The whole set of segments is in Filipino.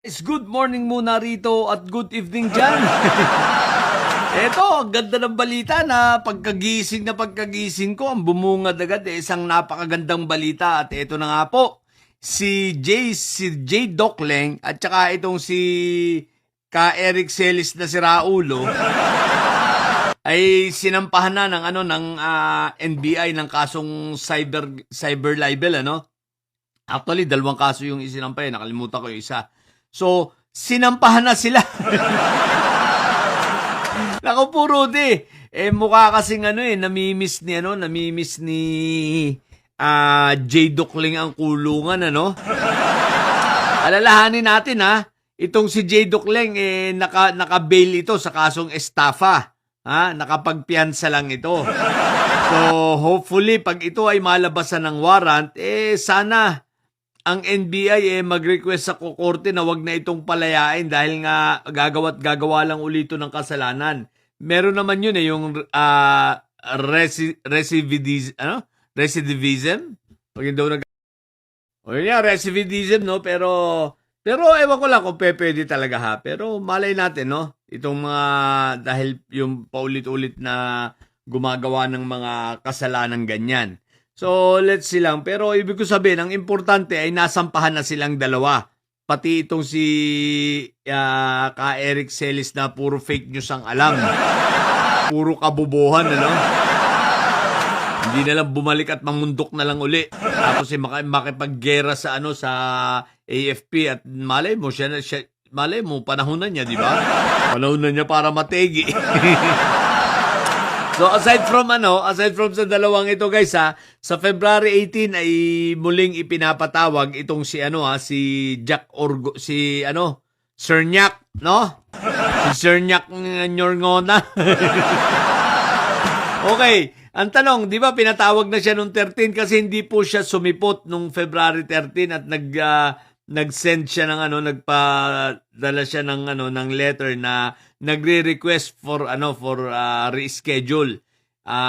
Good morning muna rito at good evening dyan. Eto, ang ganda ng balita na pagkagising ko, ang bumungad agad isang napakagandang balita at eto na nga po, si J. Docleng at saka itong si Eric Celis na si Raulo ay sinampahan na ng NBI ng kasong cyber libel Actually, dalawang kaso yung isinampay, nakalimutan ko yung isa. So, sinampahan na sila. Naku po, Rudy. Mukha kasing namimiss ni J. Docleng ang kulungan, Alalahanin natin, itong si J. Docleng, naka-bail ito sa kasong estafa. Nakapagpiyansa lang ito. So, hopefully, pag ito ay malabasan ng warrant, sana ang NBI mag-request sa korte na wag na itong palayain dahil nga gagawa lang ulito ng kasalanan. Meron naman yun yung recidivism. Pag daw recidivism, pero ewan ko lang kung pwede talaga Pero malay natin, itong mga dahil yung paulit-ulit na gumagawa ng mga kasalanan ganyan. So, let's see lang. Pero ibig ko sabihin, ang importante ay nasampahan na silang dalawa. Pati itong si Eric Celis na puro fake news ang alam. Puro kabubuhan, Hindi na lang bumalik at mamundok na lang uli. Tapos makipaggera sa sa AFP at malay mo panahon na niya, di ba? Panahon na niya para mategi. So aside from sa dalawang ito guys sa February 18 ay muling ipinapatawag itong si Jack Orgo, Cernak, Si Cernak Nyorngona. Okay, ang tanong, 'di ba pinatawag na siya nung 13 kasi hindi po siya sumipot nung February 13 at nag-send siya ng nagpadala siya ng letter na nagre-request for reschedule,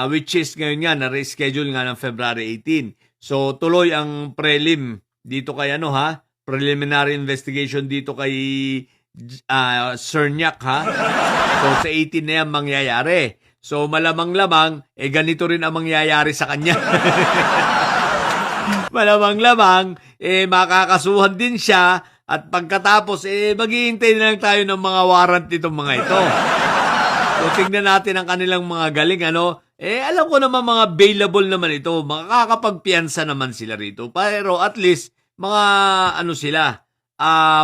which is ngayon nga na reschedule nga ng February 18. So tuloy ang prelim dito kay preliminary investigation dito kay Cernak So sa 18 na yan mangyayari. So malamang-lamang ganito rin ang mangyayari sa kanya. Malamang-lamang makakasuhan din siya at pagkatapos maghihintay na lang tayo ng mga warrant nitong mga ito. So tingnan natin ang kanilang mga galing alam ko naman mga bailable naman ito, makakapagpiyansa naman sila rito. Pero at least mga sila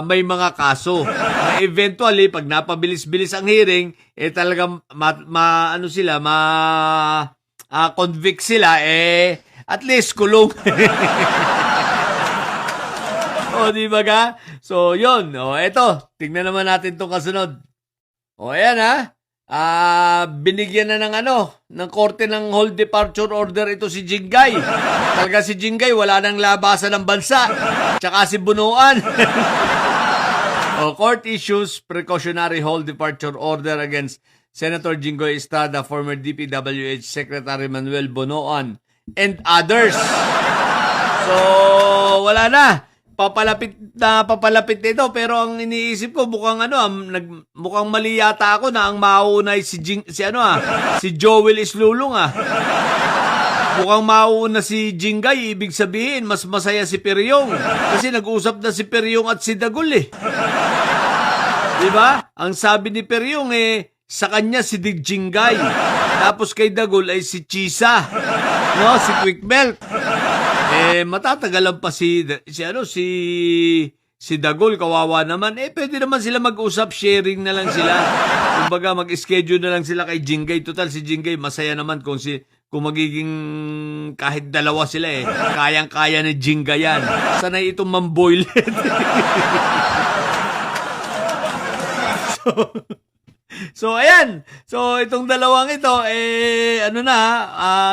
may mga kaso na eventually pag napabilis-bilis ang hearing talagang convict sila at least kulong. Di ba ka? So, yun. Eto. Tingnan naman natin itong kasunod. Ayan binigyan na ng korte ng hold departure order ito si Jingay. Talaga si Jingay, wala nang labasan ng bansa. Tsaka si Bunuan. Court issues precautionary hold departure order against Senator Jinggoy Estrada, former DPWH Secretary Manuel Bunuan, and others. So, wala na. Papalapit nito pero ang iniisip ko mukhang mukhang mali yata ako na ang mauuna ay si Joel Islulong Mukhang mauuna si Jingay, ibig sabihin mas masaya si Peryong kasi nag-usap na si Peryong at si Dagul Diba? Ang sabi ni Peryong sa kanya si Jingay. Tapos kay Dagul ay si Chisa. Si Quick Belt. Matatagalan pa si Dagul, kawawa naman. Pwede naman sila mag-usap, sharing na lang sila. Kumbaga, mag-schedule na lang sila kay Jingay. Total, si Jingay, masaya naman kung magiging kahit dalawa sila Kayang-kaya ni Jingay yan. Sanay itong mamboil. So, ayan. So, itong dalawang ito,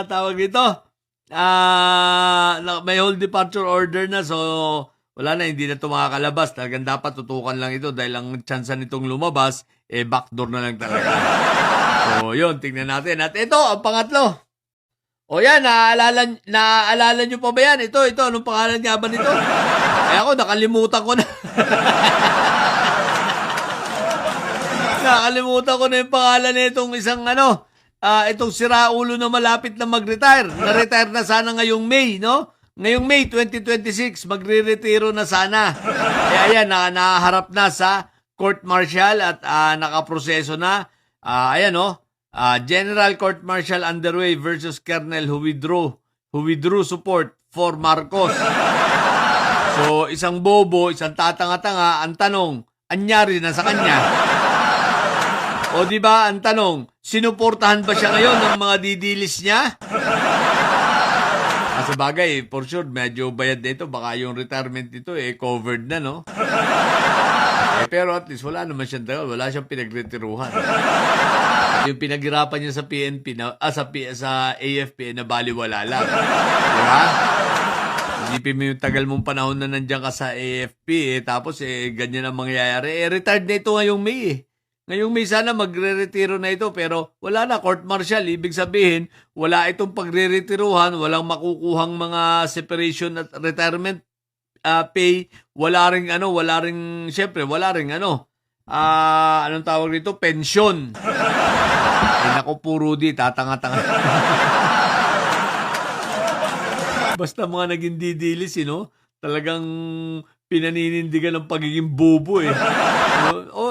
tawag ito. May hold departure order na, so wala na, hindi na ito makakalabas. Talagang dapat tutukan lang ito dahil ang chance nitong lumabas, backdoor na lang talaga. So, yun, tingnan natin. At ito, ang pangatlo. Yan, naaalala nyo pa ba yan? Ito, anong pangalan nga ba nito? Ako, nakalimutan ko na. Nakalimutan ko na yung pangalan nitong isang itong siraulo na malapit na mag-retire. Na-retire na sana ngayong May, no? Ngayong May 2026, magre-retiro na sana. Kaya ayan, naharap na sa court martial at nakaproseso na. Ayan, no? General court martial underway versus Colonel who withdrew support for Marcos. So, isang bobo, isang tatanga-tanga, ang tanong, anyari na sa kanya. O di ba ang tanong, sinuportahan ba siya ngayon ng mga didilis niya? Sa bagay, for sure, medyo bayad na ito. Baka yung retirement nito, covered na, no? Pero at least, wala naman siyang tagal. Wala siyang pinagretiruhan. Yung pinaghirapan niya sa PNP, sa AFP, na baliwala lang. Di ba? Isipin mo yung tagal mong panahon na nandiyan ka sa AFP, tapos ganyan ang mangyayari. Retired na ito ngayong May. Ngayong May sana magre-retiro na ito, pero wala na, court martial. Ibig sabihin, wala itong pagre-retiruhan, walang makukuhang mga separation at retirement pay, wala ring anong tawag dito, pension. Naku, puro di, tatanga-tanga. Basta mga naging didilis, talagang pinaninindigan ng pagiging bobo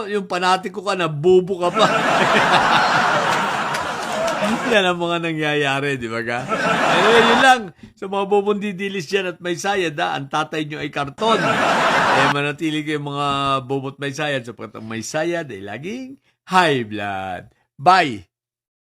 yung panatiko ka na, bobo ka pa. Yan ang mga nangyayari, di ba ka? Anyway, yun lang. Sa mga bobong didilis dyan at may sayad, ang tatay nyo ay karton. Manatili kayo mga bobot may sayad sapagkat ang may sayad ay laging high blood. Bye!